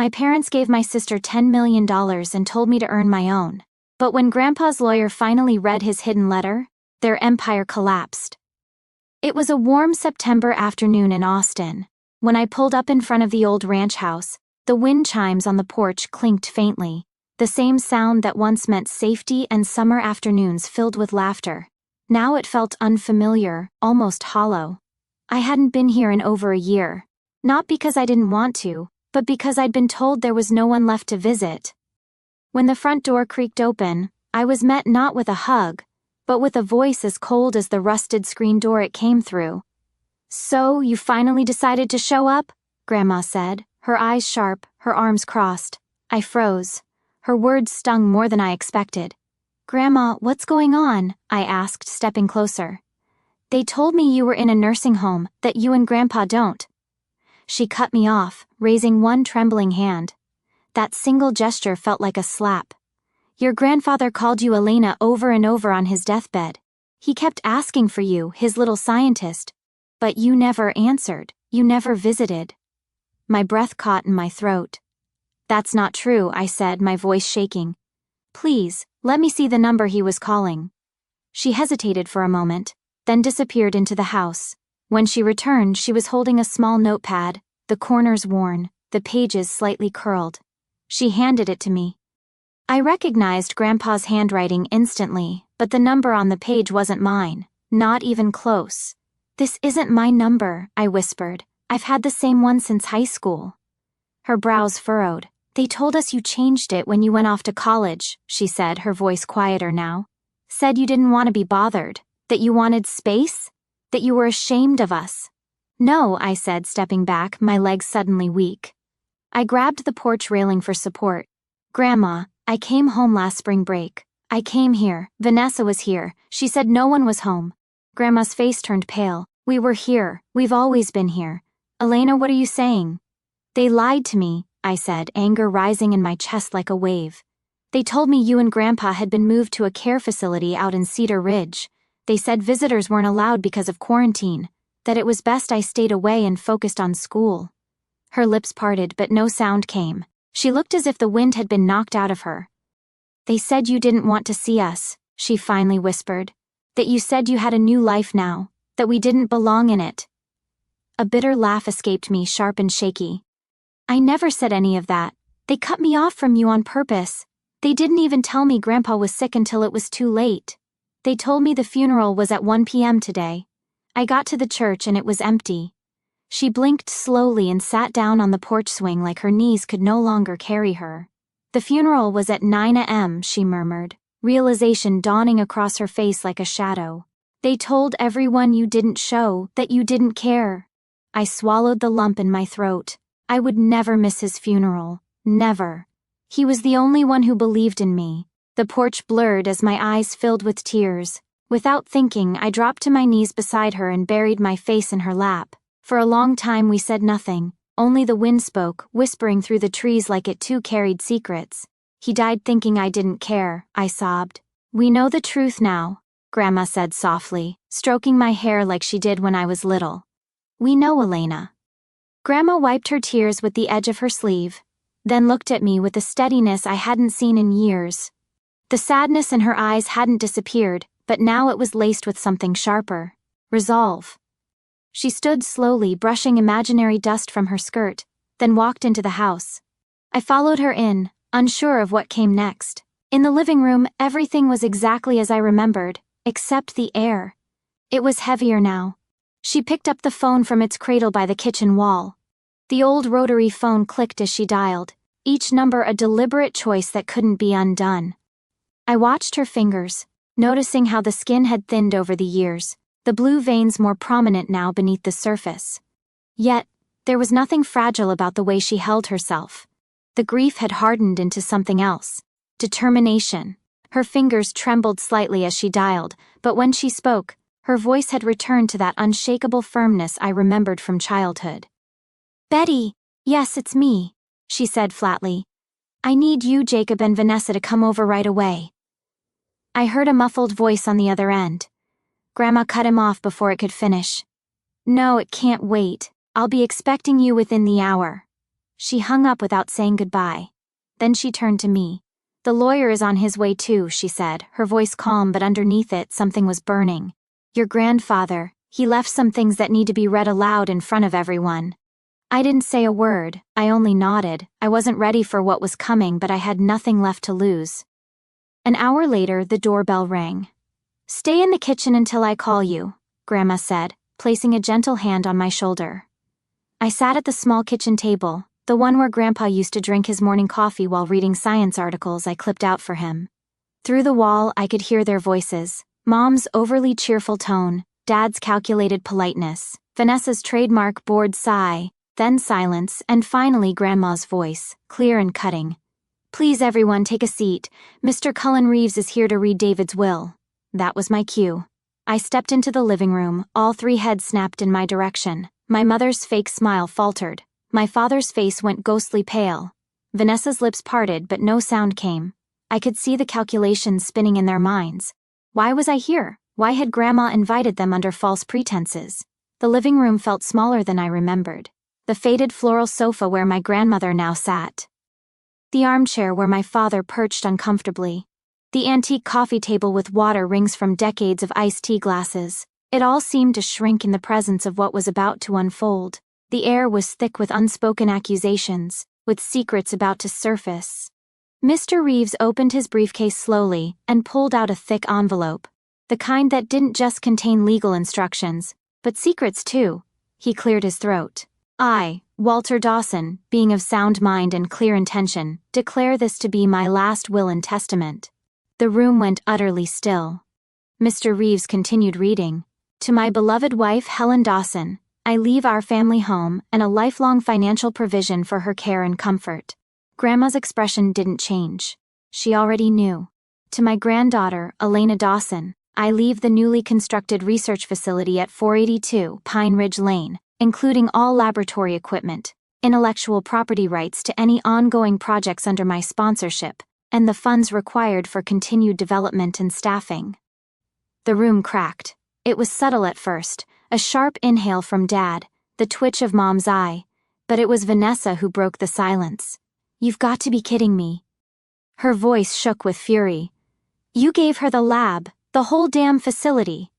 My parents gave my sister $10 million and told me to earn my own. But when Grandpa's lawyer finally read his hidden letter, their empire collapsed. It was a warm September afternoon in Austin. When I pulled up in front of the old ranch house, the wind chimes on the porch clinked faintly, the same sound that once meant safety and summer afternoons filled with laughter. Now it felt unfamiliar, almost hollow. I hadn't been here in over a year. Not because I didn't want to, but because I'd been told there was no one left to visit. When the front door creaked open, I was met not with a hug, but with a voice as cold as the rusted screen door it came through. "So, you finally decided to show up?" Grandma said, her eyes sharp, her arms crossed. I froze. Her words stung more than I expected. "Grandma, what's going on?" I asked, stepping closer. "They told me you were in a nursing home, that you and Grandpa don't." She cut me off, raising one trembling hand. That single gesture felt like a slap. "Your grandfather called you Elena over and over on his deathbed. He kept asking for you, his little scientist. But you never answered, you never visited." My breath caught in my throat. "That's not true," I said, my voice shaking. "Please, let me see the number he was calling." She hesitated for a moment, then disappeared into the house. When she returned, she was holding a small notepad, the corners worn, the pages slightly curled. She handed it to me. I recognized Grandpa's handwriting instantly, but the number on the page wasn't mine, not even close. "This isn't my number," I whispered. "I've had the same one since high school." Her brows furrowed. "They told us you changed it when you went off to college," she said, her voice quieter now. "Said you didn't want to be bothered, that you wanted space, that you were ashamed of us." "No," I said, stepping back, my legs suddenly weak. I grabbed the porch railing for support. "Grandma, I came home last spring break. I came here. Vanessa was here. She said no one was home." Grandma's face turned pale. "We were here. We've always been here. Elena, what are you saying?" "They lied to me," I said, anger rising in my chest like a wave. "They told me you and Grandpa had been moved to a care facility out in Cedar Ridge. They said visitors weren't allowed because of quarantine, that it was best I stayed away and focused on school." Her lips parted, but no sound came. She looked as if the wind had been knocked out of her. "They said you didn't want to see us," she finally whispered. "That you said you had a new life now, that we didn't belong in it." A bitter laugh escaped me, sharp and shaky. "I never said any of that. They cut me off from you on purpose. They didn't even tell me Grandpa was sick until it was too late. They told me the funeral was at 1 p.m. today. I got to the church and it was empty." She blinked slowly and sat down on the porch swing like her knees could no longer carry her. "The funeral was at 9 a.m., she murmured, realization dawning across her face like a shadow. "They told everyone you didn't show, that you didn't care." I swallowed the lump in my throat. I would never miss his funeral. Never. He was the only one who believed in me. The porch blurred as my eyes filled with tears. Without thinking, I dropped to my knees beside her and buried my face in her lap. For a long time we said nothing. Only the wind spoke, whispering through the trees like it too carried secrets. "He died thinking I didn't care," I sobbed. "We know the truth now," Grandma said softly, stroking my hair like she did when I was little. "We know, Elena." Grandma wiped her tears with the edge of her sleeve, then looked at me with a steadiness I hadn't seen in years. The sadness in her eyes hadn't disappeared, but now it was laced with something sharper. Resolve. She stood slowly, brushing imaginary dust from her skirt, then walked into the house. I followed her in, unsure of what came next. In the living room, everything was exactly as I remembered, except the air. It was heavier now. She picked up the phone from its cradle by the kitchen wall. The old rotary phone clicked as she dialed, each number a deliberate choice that couldn't be undone. I watched her fingers, noticing how the skin had thinned over the years, the blue veins more prominent now beneath the surface. Yet, there was nothing fragile about the way she held herself. The grief had hardened into something else. Determination. Her fingers trembled slightly as she dialed, but when she spoke, her voice had returned to that unshakable firmness I remembered from childhood. "Betty, yes, it's me," she said flatly. "I need you, Jacob, and Vanessa to come over right away." I heard a muffled voice on the other end. Grandma cut him off before it could finish. "No, it can't wait. I'll be expecting you within the hour." She hung up without saying goodbye. Then she turned to me. "The lawyer is on his way too," she said, her voice calm but underneath it something was burning. "Your grandfather, he left some things that need to be read aloud in front of everyone." I didn't say a word, I only nodded. I wasn't ready for what was coming, but I had nothing left to lose. An hour later, the doorbell rang. "Stay in the kitchen until I call you," Grandma said, placing a gentle hand on my shoulder. I sat at the small kitchen table, the one where Grandpa used to drink his morning coffee while reading science articles I clipped out for him. Through the wall, I could hear their voices. Mom's overly cheerful tone, Dad's calculated politeness, Vanessa's trademark bored sigh, then silence, and finally Grandma's voice, clear and cutting. "Please everyone take a seat. Mr. Cullen Reeves is here to read David's will." That was my cue. I stepped into the living room, all three heads snapped in my direction. My mother's fake smile faltered. My father's face went ghostly pale. Vanessa's lips parted but no sound came. I could see the calculations spinning in their minds. Why was I here? Why had Grandma invited them under false pretenses? The living room felt smaller than I remembered. The faded floral sofa where my grandmother now sat. The armchair where my father perched uncomfortably. The antique coffee table with water rings from decades of iced tea glasses. It all seemed to shrink in the presence of what was about to unfold. The air was thick with unspoken accusations, with secrets about to surface. Mr. Reeves opened his briefcase slowly and pulled out a thick envelope. The kind that didn't just contain legal instructions, but secrets too. He cleared his throat. "I, Walter Dawson, being of sound mind and clear intention, declare this to be my last will and testament." The room went utterly still. Mr. Reeves continued reading. "To my beloved wife Helen Dawson, I leave our family home and a lifelong financial provision for her care and comfort." Grandma's expression didn't change. She already knew. "To my granddaughter, Elena Dawson, I leave the newly constructed research facility at 482 Pine Ridge Lane, including all laboratory equipment, intellectual property rights to any ongoing projects under my sponsorship, and the funds required for continued development and staffing." The room cracked. It was subtle at first, a sharp inhale from Dad, the twitch of Mom's eye, but it was Vanessa who broke the silence. "You've got to be kidding me." Her voice shook with fury. "You gave her the lab, the whole damn facility."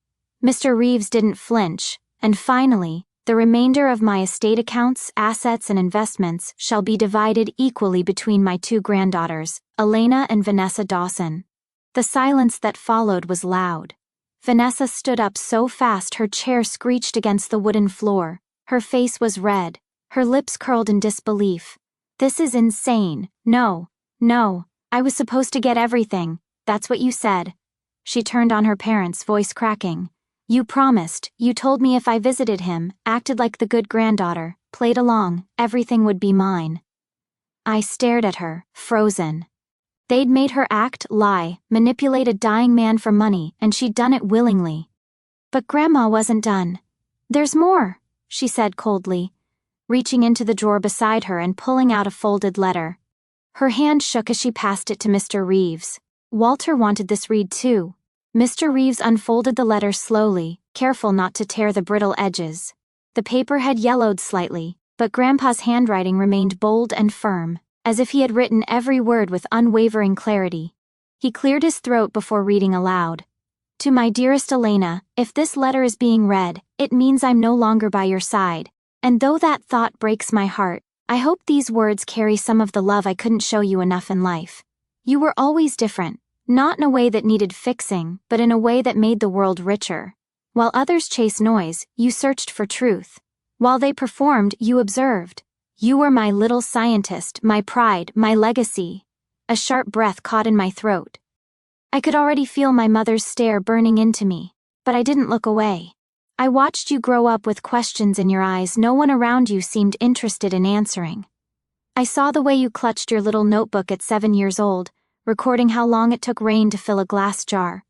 Mr. Reeves didn't flinch, and finally, "The remainder of my estate accounts, assets and investments shall be divided equally between my two granddaughters, Elena and Vanessa Dawson." The silence that followed was loud. Vanessa stood up so fast her chair screeched against the wooden floor. Her face was red, her lips curled in disbelief. "This is insane. No, I was supposed to get everything. That's what you said." She turned on her parents, voice cracking. "You promised, you told me if I visited him, acted like the good granddaughter, played along, everything would be mine." I stared at her, frozen. They'd made her act, lie, manipulate a dying man for money, and she'd done it willingly. But Grandma wasn't done. "There's more," she said coldly, reaching into the drawer beside her and pulling out a folded letter. Her hand shook as she passed it to Mr. Reeves. Walter wanted this read too. Mr. Reeves unfolded the letter slowly, careful not to tear the brittle edges. The paper had yellowed slightly, but Grandpa's handwriting remained bold and firm, as if he had written every word with unwavering clarity. He cleared his throat before reading aloud. "To my dearest Elena, if this letter is being read, it means I'm no longer by your side, and though that thought breaks my heart, I hope these words carry some of the love I couldn't show you enough in life. You were always different. Not in a way that needed fixing, but in a way that made the world richer. While others chased noise, you searched for truth. While they performed, you observed. You were my little scientist, my pride, my legacy." A sharp breath caught in my throat. I could already feel my mother's stare burning into me, but I didn't look away. "I watched you grow up with questions in your eyes no one around you seemed interested in answering. I saw the way you clutched your little notebook at 7 years old, recording how long it took rain to fill a glass jar.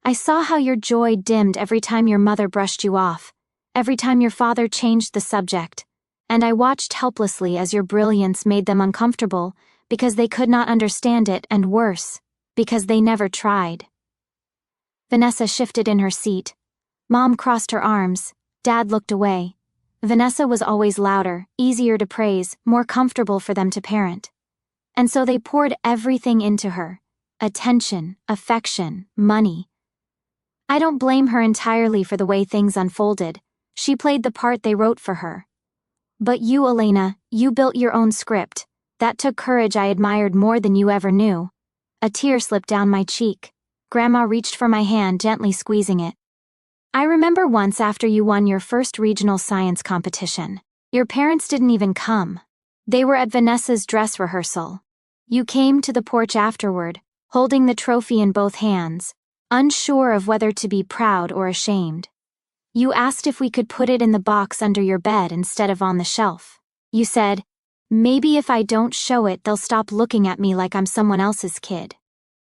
I saw how your joy dimmed every time your mother brushed you off, every time your father changed the subject, and I watched helplessly as your brilliance made them uncomfortable because they could not understand it, and worse, because they never tried." Vanessa shifted in her seat. Mom crossed her arms. Dad looked away. Vanessa was always louder, easier to praise, more comfortable for them to parent. And so they poured everything into her. Attention, affection, money. I don't blame her entirely for the way things unfolded. She played the part they wrote for her. But you, Elena, you built your own script. That took courage I admired more than you ever knew. A tear slipped down my cheek. Grandma reached for my hand, gently squeezing it. I remember once after you won your first regional science competition. Your parents didn't even come. They were at Vanessa's dress rehearsal. You came to the porch afterward, holding the trophy in both hands, unsure of whether to be proud or ashamed. You asked if we could put it in the box under your bed instead of on the shelf. You said, maybe if I don't show it, they'll stop looking at me like I'm someone else's kid.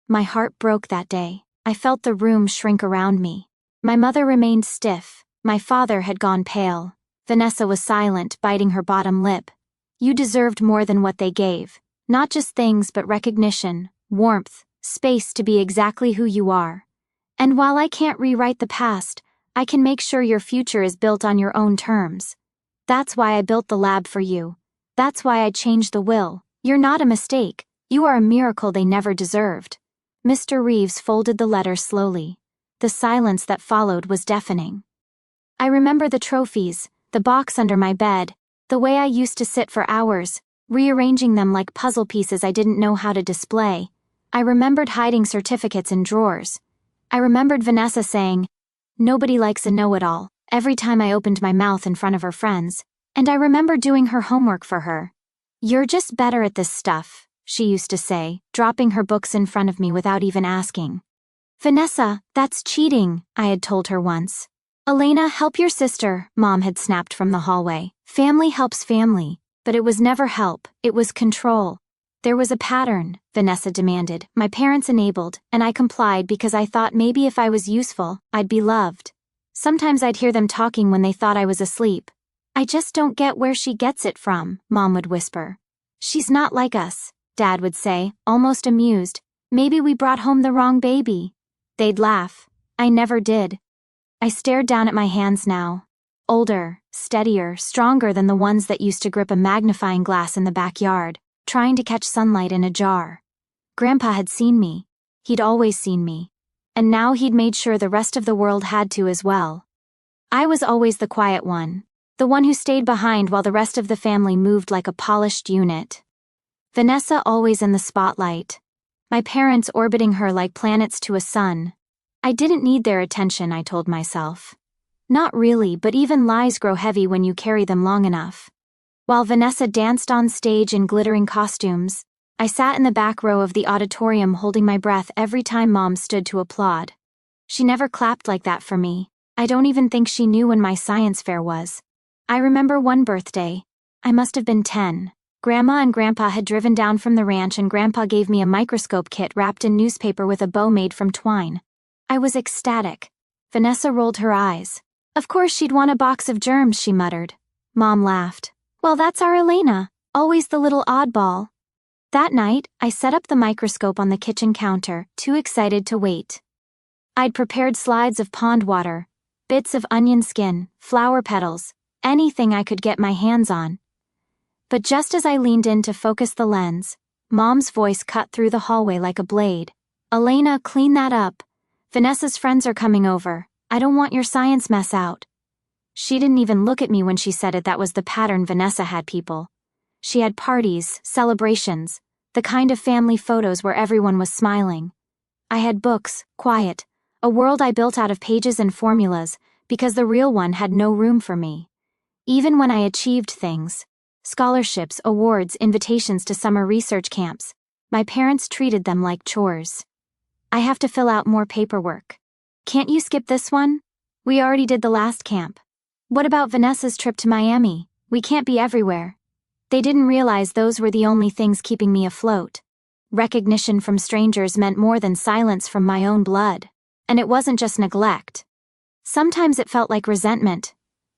My heart broke that day. I felt the room shrink around me. My mother remained stiff. My father had gone pale. Vanessa was silent, biting her bottom lip. You deserved more than what they gave. Not just things, but recognition, warmth, space to be exactly who you are. And while I can't rewrite the past, I can make sure your future is built on your own terms. That's why I built the lab for you. That's why I changed the will. You're not a mistake. You are a miracle they never deserved. Mr. Reeves folded the letter slowly. The silence that followed was deafening. I remember the trophies, the box under my bed, the way I used to sit for hours, rearranging them like puzzle pieces I didn't know how to display. I remembered hiding certificates in drawers. I remembered Vanessa saying, "Nobody likes a know-it-all," every time I opened my mouth in front of her friends. And I remember doing her homework for her. "You're just better at this stuff," she used to say, dropping her books in front of me without even asking. "Vanessa, that's cheating," I had told her once. "Elena, help your sister," Mom had snapped from the hallway. Family helps family, but it was never help, it was control. There was a pattern, Vanessa demanded. My parents enabled, and I complied because I thought maybe if I was useful, I'd be loved. Sometimes I'd hear them talking when they thought I was asleep. "I just don't get where she gets it from," Mom would whisper. "She's not like us," Dad would say, almost amused. "Maybe we brought home the wrong baby." They'd laugh. I never did. I stared down at my hands now. Older, steadier, stronger than the ones that used to grip a magnifying glass in the backyard, trying to catch sunlight in a jar. Grandpa had seen me. He'd always seen me. And now he'd made sure the rest of the world had to as well. I was always the quiet one, the one who stayed behind while the rest of the family moved like a polished unit. Vanessa always in the spotlight. My parents orbiting her like planets to a sun. I didn't need their attention, I told myself. Not really, but even lies grow heavy when you carry them long enough. While Vanessa danced on stage in glittering costumes, I sat in the back row of the auditorium holding my breath every time Mom stood to applaud. She never clapped like that for me. I don't even think she knew when my science fair was. I remember one birthday. I must have been 10. Grandma and Grandpa had driven down from the ranch and Grandpa gave me a microscope kit wrapped in newspaper with a bow made from twine. I was ecstatic. Vanessa rolled her eyes. "Of course she'd want a box of germs," she muttered. Mom laughed. "Well, that's our Elena, always the little oddball." That night, I set up the microscope on the kitchen counter, too excited to wait. I'd prepared slides of pond water, bits of onion skin, flower petals, anything I could get my hands on. But just as I leaned in to focus the lens, Mom's voice cut through the hallway like a blade. "Elena, clean that up. Vanessa's friends are coming over. I don't want your science mess out." She didn't even look at me when she said it. That was the pattern Vanessa had people. She had parties, celebrations, the kind of family photos where everyone was smiling. I had books, quiet, a world I built out of pages and formulas, because the real one had no room for me. Even when I achieved things, scholarships, awards, invitations to summer research camps, my parents treated them like chores. "I have to fill out more paperwork. Can't you skip this one? We already did the last camp. What about Vanessa's trip to Miami? We can't be everywhere." They didn't realize those were the only things keeping me afloat. Recognition from strangers meant more than silence from my own blood. And it wasn't just neglect. Sometimes it felt like resentment.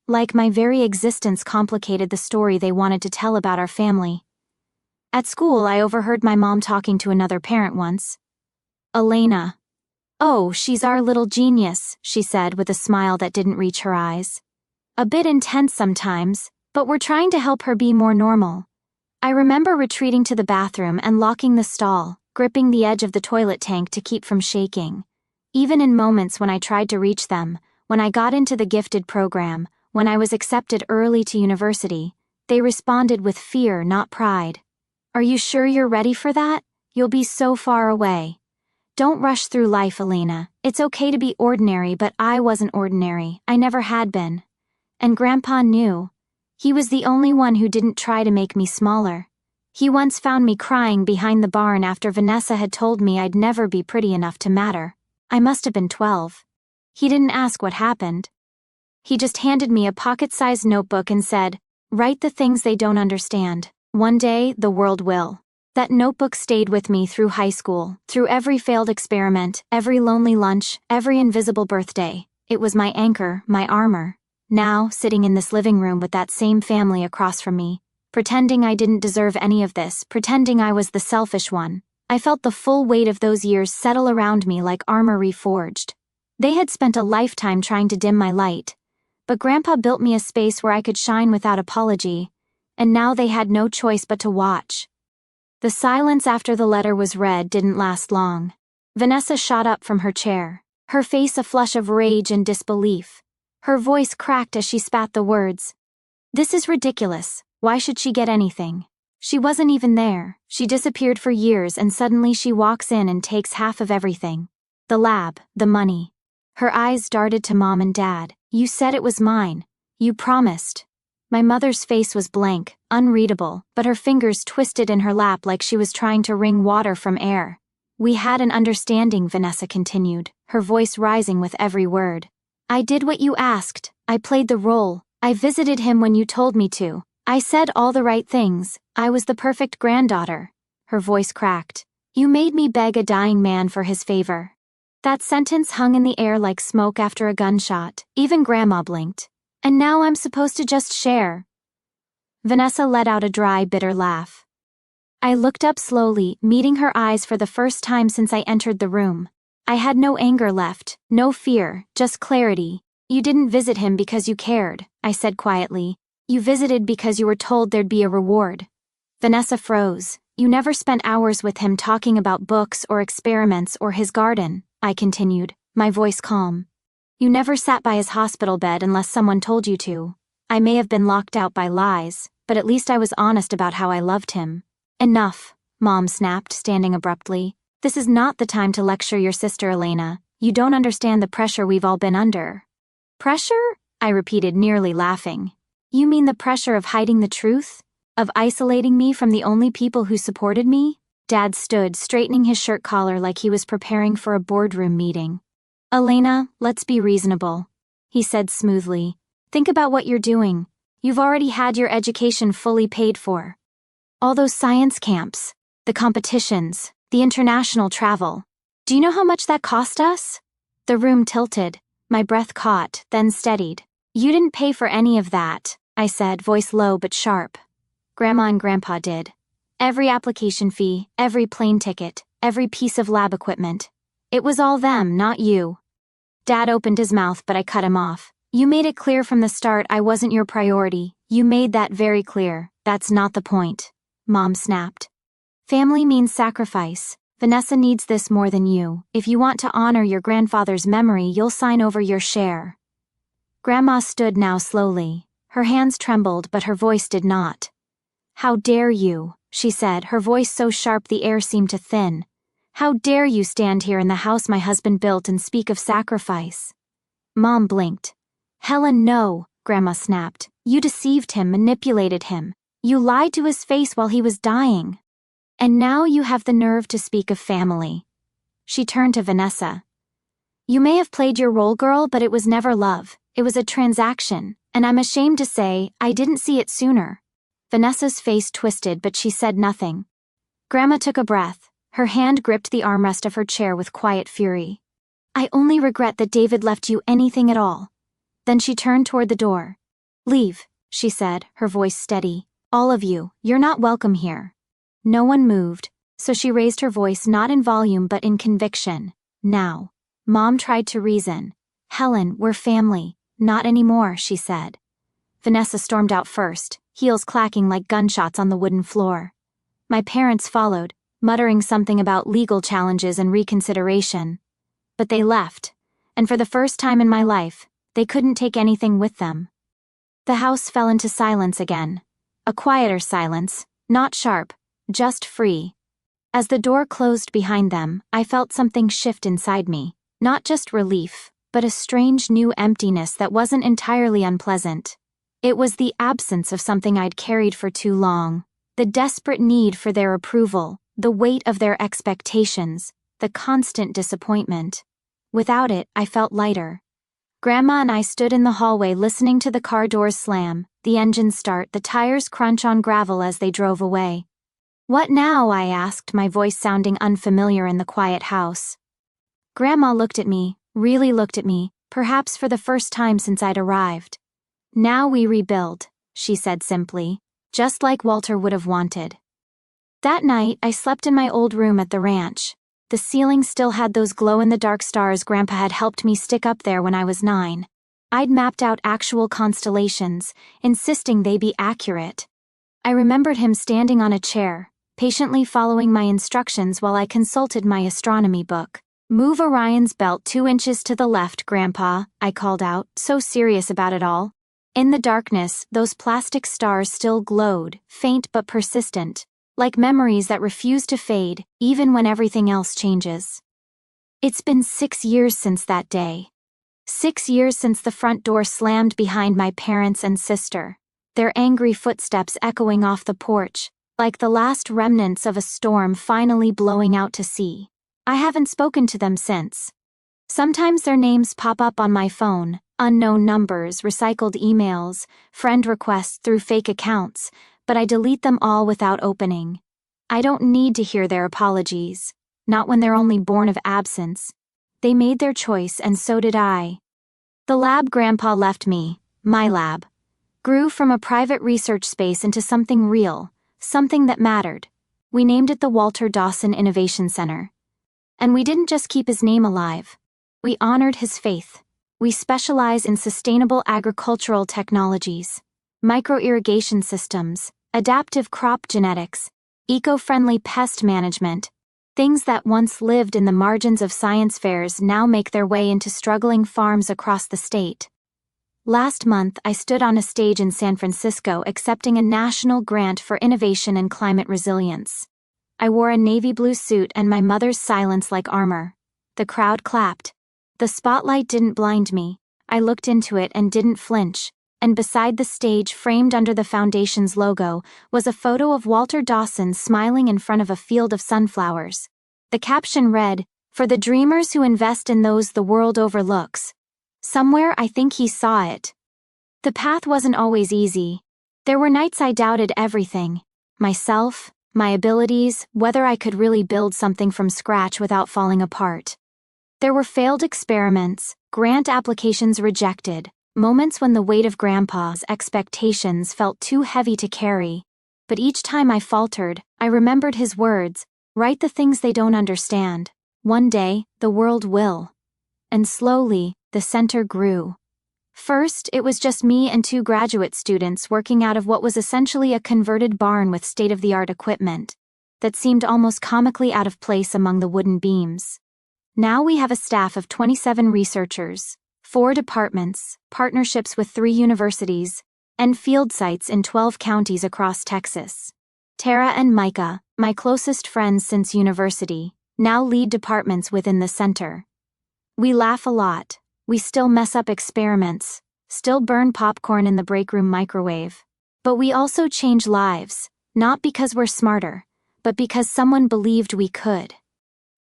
Like my very existence complicated the story they wanted to tell about our family. At school, I overheard my mom talking to another parent once. "Elena. Oh, she's our little genius," she said with a smile that didn't reach her eyes. A bit intense sometimes, but we're trying to help her be more normal. I remember retreating to the bathroom and locking the stall, gripping the edge of the toilet tank to keep from shaking. Even in moments when I tried to reach them, when I got into the gifted program, when I was accepted early to university, they responded with fear, not pride. Are you sure you're ready for that? You'll be so far away. Don't rush through life, Elena. It's okay to be ordinary, but I wasn't ordinary. I never had been. And Grandpa knew. He was the only one who didn't try to make me smaller. He once found me crying behind the barn after Vanessa had told me I'd never be pretty enough to matter. I must have been 12. He didn't ask what happened. He just handed me a pocket-sized notebook and said, "Write the things they don't understand. One day, the world will." That notebook stayed with me through high school, through every failed experiment, every lonely lunch, every invisible birthday. It was my anchor, my armor. Now, sitting in this living room with that same family across from me, pretending I didn't deserve any of this, pretending I was the selfish one, I felt the full weight of those years settle around me like armor reforged. They had spent a lifetime trying to dim my light, but Grandpa built me a space where I could shine without apology, and now they had no choice but to watch. The silence after the letter was read didn't last long. Vanessa shot up from her chair, her face a flush of rage and disbelief. Her voice cracked as she spat the words. "This is ridiculous. Why should she get anything? She wasn't even there. She disappeared for years and suddenly she walks in and takes half of everything. The lab, the money." Her eyes darted to Mom and Dad. "You said it was mine. You promised." My mother's face was blank, unreadable, but her fingers twisted in her lap like she was trying to wring water from air. "We had an understanding," Vanessa continued, her voice rising with every word. "I did what you asked. I played the role. I visited him when you told me to. I said all the right things. I was the perfect granddaughter." Her voice cracked. "You made me beg a dying man for his favor." That sentence hung in the air like smoke after a gunshot. Even Grandma blinked. "And now I'm supposed to just share." Vanessa let out a dry, bitter laugh. I looked up slowly, meeting her eyes for the first time since I entered the room. I had no anger left, no fear, just clarity. "You didn't visit him because you cared," I said quietly. "You visited because you were told there'd be a reward." Vanessa froze. "You never spent hours with him talking about books or experiments or his garden," I continued, my voice calm. "You never sat by his hospital bed unless someone told you to. I may have been locked out by lies, but at least I was honest about how I loved him." "Enough," Mom snapped, standing abruptly. "This is not the time to lecture your sister, Elena. You don't understand the pressure we've all been under." "Pressure?" I repeated, nearly laughing. "You mean the pressure of hiding the truth? Of isolating me from the only people who supported me?" Dad stood, straightening his shirt collar like he was preparing for a boardroom meeting. "Elena, let's be reasonable," he said smoothly. "Think about what you're doing. You've already had your education fully paid for. All those science camps, the competitions, the international travel. Do you know how much that cost us?" The room tilted. My breath caught, then steadied. "You didn't pay for any of that," I said, voice low but sharp. "Grandma and Grandpa did. Every application fee, every plane ticket, every piece of lab equipment. It was all them, not you." Dad opened his mouth, but I cut him off. "You made it clear from the start I wasn't your priority. You made that very clear. That's not the point," Mom snapped. "Family means sacrifice. Vanessa needs this more than you. If you want to honor your grandfather's memory, you'll sign over your share." Grandma stood now slowly. Her hands trembled, but her voice did not. "How dare you," she said, her voice so sharp the air seemed to thin. "How dare you stand here in the house my husband built and speak of sacrifice?" Mom blinked. "Helen, no," Grandma snapped. "You deceived him, manipulated him. You lied to his face while he was dying. And now you have the nerve to speak of family." She turned to Vanessa. "You may have played your role, girl, but it was never love. It was a transaction, and I'm ashamed to say, I didn't see it sooner." Vanessa's face twisted, but she said nothing. Grandma took a breath. Her hand gripped the armrest of her chair with quiet fury. "I only regret that David left you anything at all." Then she turned toward the door. "Leave," she said, her voice steady. "All of you, you're not welcome here." No one moved, so she raised her voice not in volume but in conviction. "Now." Mom tried to reason. "Helen, we're family." "Not anymore," she said. Vanessa stormed out first, heels clacking like gunshots on the wooden floor. My parents followed, muttering something about legal challenges and reconsideration. But they left, and for the first time in my life, they couldn't take anything with them. The house fell into silence again. A quieter silence, not sharp, just free. As the door closed behind them, I felt something shift inside me, not just relief, but a strange new emptiness that wasn't entirely unpleasant. It was the absence of something I'd carried for too long, the desperate need for their approval, the weight of their expectations, the constant disappointment. Without it, I felt lighter. Grandma and I stood in the hallway listening to the car doors slam, the engine start, the tires crunch on gravel as they drove away. "What now?" I asked, my voice sounding unfamiliar in the quiet house. Grandma looked at me, really looked at me, perhaps for the first time since I'd arrived. "Now we rebuild," she said simply, just like Walter would have wanted. That night, I slept in my old room at the ranch. The ceiling still had those glow-in-the-dark stars Grandpa had helped me stick up there when I was 9. I'd mapped out actual constellations, insisting they be accurate. I remembered him standing on a chair, patiently following my instructions while I consulted my astronomy book. "Move Orion's belt 2 inches to the left, Grandpa," I called out, so serious about it all. In the darkness, those plastic stars still glowed, faint but persistent, like memories that refuse to fade, even when everything else changes. It's been 6 years since that day. 6 years since the front door slammed behind my parents and sister, their angry footsteps echoing off the porch, like the last remnants of a storm finally blowing out to sea. I haven't spoken to them since. Sometimes their names pop up on my phone, unknown numbers, recycled emails, friend requests through fake accounts, but I delete them all without opening. I don't need to hear their apologies, not when they're only born of absence. They made their choice and so did I. The lab Grandpa left me, my lab, grew from a private research space into something real, something that mattered. We named it the Walter Dawson Innovation Center. And we didn't just keep his name alive. We honored his faith. We specialize in sustainable agricultural technologies, micro-irrigation systems, adaptive crop genetics, eco-friendly pest management. Things that once lived in the margins of science fairs now make their way into struggling farms across the state. Last month, I stood on a stage in San Francisco accepting a national grant for innovation and climate resilience. I wore a navy blue suit and my mother's silence like armor. The crowd clapped. The spotlight didn't blind me. I looked into it and didn't flinch, and beside the stage, framed under the foundation's logo, was a photo of Walter Dawson smiling in front of a field of sunflowers. The caption read, "For the dreamers who invest in those the world overlooks." Somewhere I think he saw it. The path wasn't always easy. There were nights I doubted everything. Myself, my abilities, whether I could really build something from scratch without falling apart. There were failed experiments, grant applications rejected, moments when the weight of Grandpa's expectations felt too heavy to carry. But each time I faltered, I remembered his words, "Write the things they don't understand. One day, the world will." And slowly, the center grew. First, it was just me and 2 graduate students working out of what was essentially a converted barn with state-of-the-art equipment that seemed almost comically out of place among the wooden beams. Now we have a staff of 27 researchers, 4 departments, partnerships with 3 universities, and field sites in 12 counties across Texas. Tara and Micah, my closest friends since university, now lead departments within the center. We laugh a lot. We still mess up experiments, still burn popcorn in the break room microwave. But we also change lives, not because we're smarter, but because someone believed we could.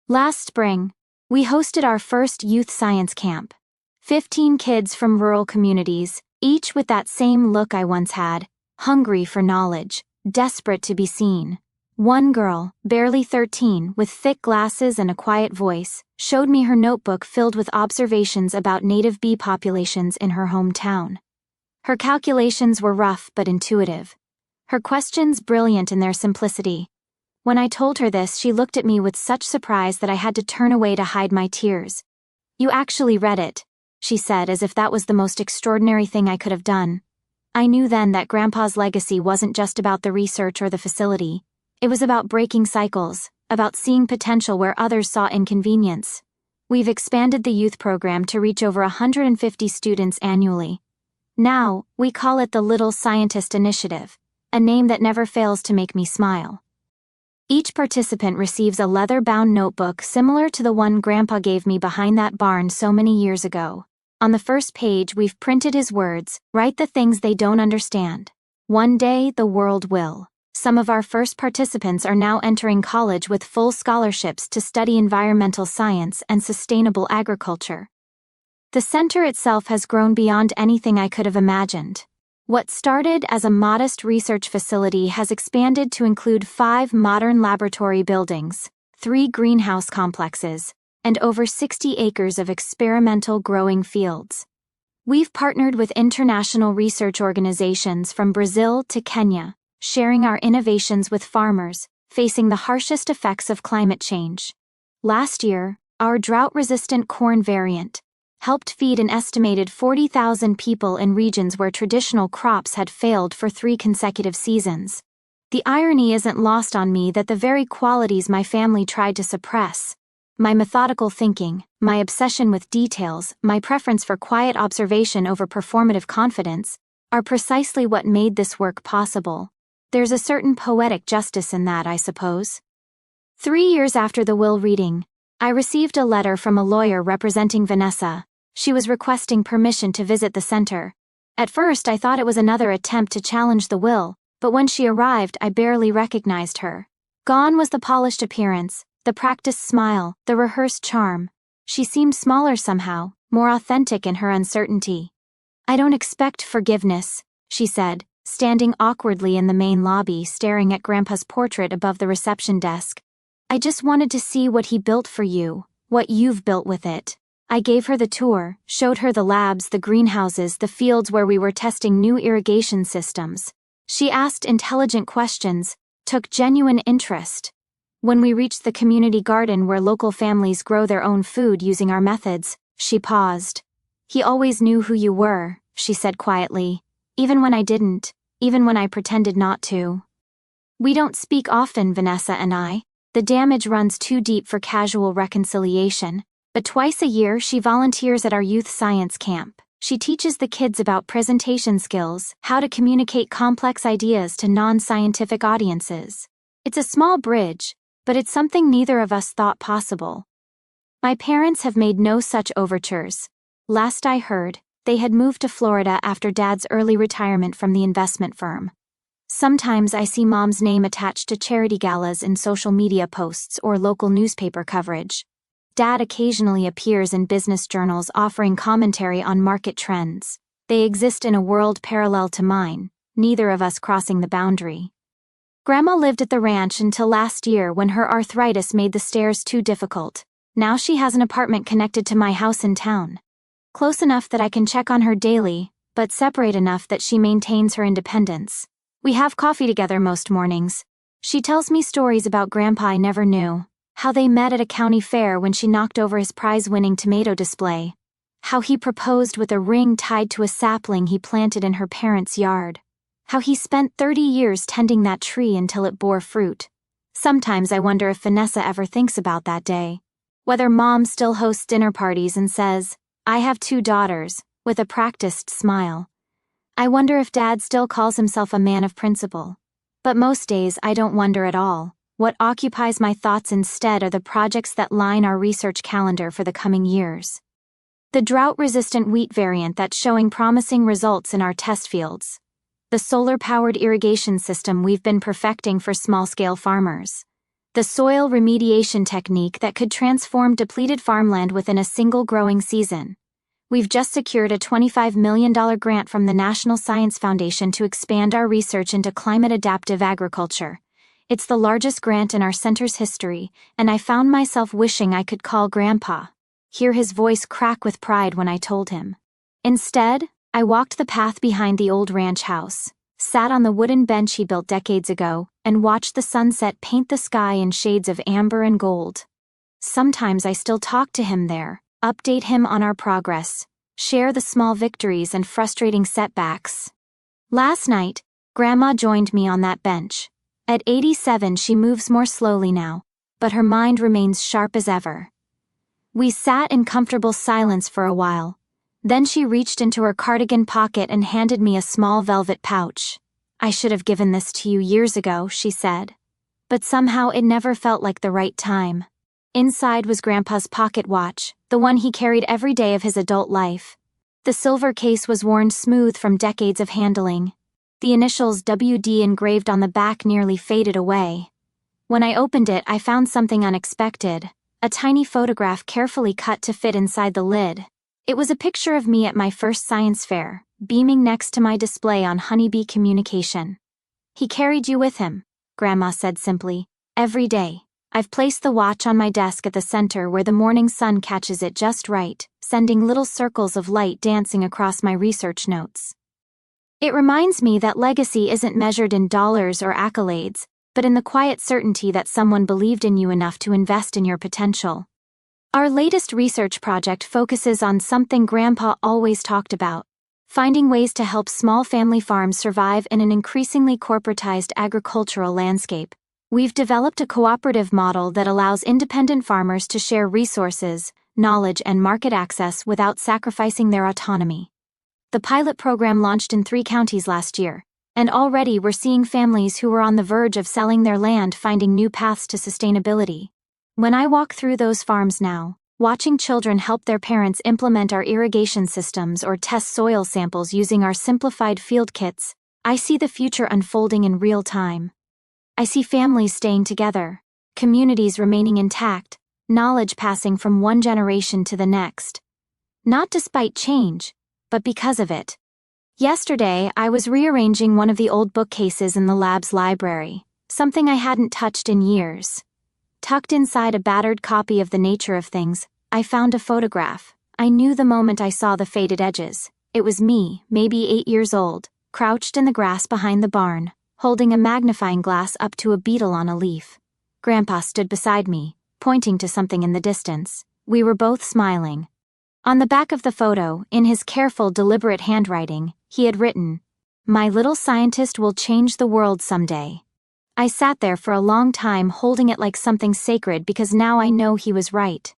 Last spring, we hosted our first youth science camp. 15 kids from rural communities, each with that same look I once had, hungry for knowledge, desperate to be seen. One girl, barely 13, with thick glasses and a quiet voice, showed me her notebook filled with observations about native bee populations in her hometown. Her calculations were rough but intuitive. Her questions brilliant in their simplicity. When I told her this, she looked at me with such surprise that I had to turn away to hide my tears. "You actually read it," she said, as if that was the most extraordinary thing I could have done. I knew then that Grandpa's legacy wasn't just about the research or the facility. It was about breaking cycles, about seeing potential where others saw inconvenience. We've expanded the youth program to reach over 150 students annually. Now, we call it the Little Scientist Initiative, a name that never fails to make me smile. Each participant receives a leather-bound notebook similar to the one Grandpa gave me behind that barn so many years ago. On the first page, we've printed his words, "Write the things they don't understand. One day, the world will." Some of our first participants are now entering college with full scholarships to study environmental science and sustainable agriculture. The center itself has grown beyond anything I could have imagined. What started as a modest research facility has expanded to include 5 modern laboratory buildings, 3 greenhouse complexes, and over 60 acres of experimental growing fields. We've partnered with international research organizations from Brazil to Kenya, sharing our innovations with farmers facing the harshest effects of climate change. Last year, our drought-resistant corn variant helped feed an estimated 40,000 people in regions where traditional crops had failed for 3 consecutive seasons. The irony isn't lost on me that the very qualities my family tried to suppress, my methodical thinking, my obsession with details, my preference for quiet observation over performative confidence, are precisely what made this work possible. There's a certain poetic justice in that, I suppose. 3 years after the will reading, I received a letter from a lawyer representing Vanessa. She was requesting permission to visit the center. At first, I thought it was another attempt to challenge the will, but when she arrived, I barely recognized her. Gone was the polished appearance, the practiced smile, the rehearsed charm. She seemed smaller somehow, more authentic in her uncertainty. "I don't expect forgiveness," she said, standing awkwardly in the main lobby staring at Grandpa's portrait above the reception desk. "I just wanted to see what he built for you, what you've built with it." I gave her the tour, showed her the labs, the greenhouses, the fields where we were testing new irrigation systems. She asked intelligent questions, took genuine interest. When we reached the community garden where local families grow their own food using our methods, she paused. "He always knew who you were," she said quietly. "Even when I didn't, even when I pretended not to." We don't speak often, Vanessa and I. The damage runs too deep for casual reconciliation. But twice a year she volunteers at our youth science camp. She teaches the kids about presentation skills, how to communicate complex ideas to non-scientific audiences. It's a small bridge, but it's something neither of us thought possible. My parents have made no such overtures. Last I heard, they had moved to Florida after Dad's early retirement from the investment firm. Sometimes I see Mom's name attached to charity galas in social media posts or local newspaper coverage. Dad occasionally appears in business journals offering commentary on market trends. They exist in a world parallel to mine, neither of us crossing the boundary. Grandma lived at the ranch until last year when her arthritis made the stairs too difficult. Now she has an apartment connected to my house in town. Close enough that I can check on her daily, but separate enough that she maintains her independence. We have coffee together most mornings. She tells me stories about Grandpa I never knew. How they met at a county fair when she knocked over his prize-winning tomato display. How he proposed with a ring tied to a sapling he planted in her parents' yard. How he spent 30 years tending that tree until it bore fruit. Sometimes I wonder if Vanessa ever thinks about that day. Whether Mom still hosts dinner parties and says, "I have 2 daughters," with a practiced smile. I wonder if Dad still calls himself a man of principle. But most days I don't wonder at all. What occupies my thoughts instead are the projects that line our research calendar for the coming years. The drought-resistant wheat variant that's showing promising results in our test fields. The solar-powered irrigation system we've been perfecting for small-scale farmers. The soil remediation technique that could transform depleted farmland within a single growing season. We've just secured a $25 million grant from the National Science Foundation to expand our research into climate-adaptive agriculture. It's the largest grant in our center's history, and I found myself wishing I could call Grandpa, hear his voice crack with pride when I told him. Instead, I walked the path behind the old ranch house, sat on the wooden bench he built decades ago, and watched the sunset paint the sky in shades of amber and gold. Sometimes I still talk to him there, update him on our progress, share the small victories and frustrating setbacks. Last night, Grandma joined me on that bench. At 87, she moves more slowly now, but her mind remains sharp as ever. We sat in comfortable silence for a while. Then she reached into her cardigan pocket and handed me a small velvet pouch. "I should have given this to you years ago," she said. But somehow it never felt like the right time. Inside was Grandpa's pocket watch, the one he carried every day of his adult life. The silver case was worn smooth from decades of handling. The initials WD engraved on the back nearly faded away. When I opened it, I found something unexpected, a tiny photograph carefully cut to fit inside the lid. It was a picture of me at my first science fair, beaming next to my display on honeybee communication. "He carried you with him," Grandma said simply. "Every day. I've placed the watch on my desk at the center where the morning sun catches it just right, sending little circles of light dancing across my research notes. It reminds me that legacy isn't measured in dollars or accolades, but in the quiet certainty that someone believed in you enough to invest in your potential." Our latest research project focuses on something Grandpa always talked about: finding ways to help small family farms survive in an increasingly corporatized agricultural landscape. We've developed a cooperative model that allows independent farmers to share resources, knowledge, and market access without sacrificing their autonomy. The pilot program launched in 3 counties last year, and already we're seeing families who were on the verge of selling their land finding new paths to sustainability. When I walk through those farms now, watching children help their parents implement our irrigation systems or test soil samples using our simplified field kits, I see the future unfolding in real time. I see families staying together, communities remaining intact, knowledge passing from one generation to the next. Not despite change, but because of it. Yesterday, I was rearranging one of the old bookcases in the lab's library, something I hadn't touched in years. Tucked inside a battered copy of The Nature of Things, I found a photograph. I knew the moment I saw the faded edges. It was me, maybe 8 years old, crouched in the grass behind the barn, holding a magnifying glass up to a beetle on a leaf. Grandpa stood beside me, pointing to something in the distance. We were both smiling. On the back of the photo, in his careful, deliberate handwriting, he had written, "My little scientist will change the world someday." I sat there for a long time holding it like something sacred because now I know he was right.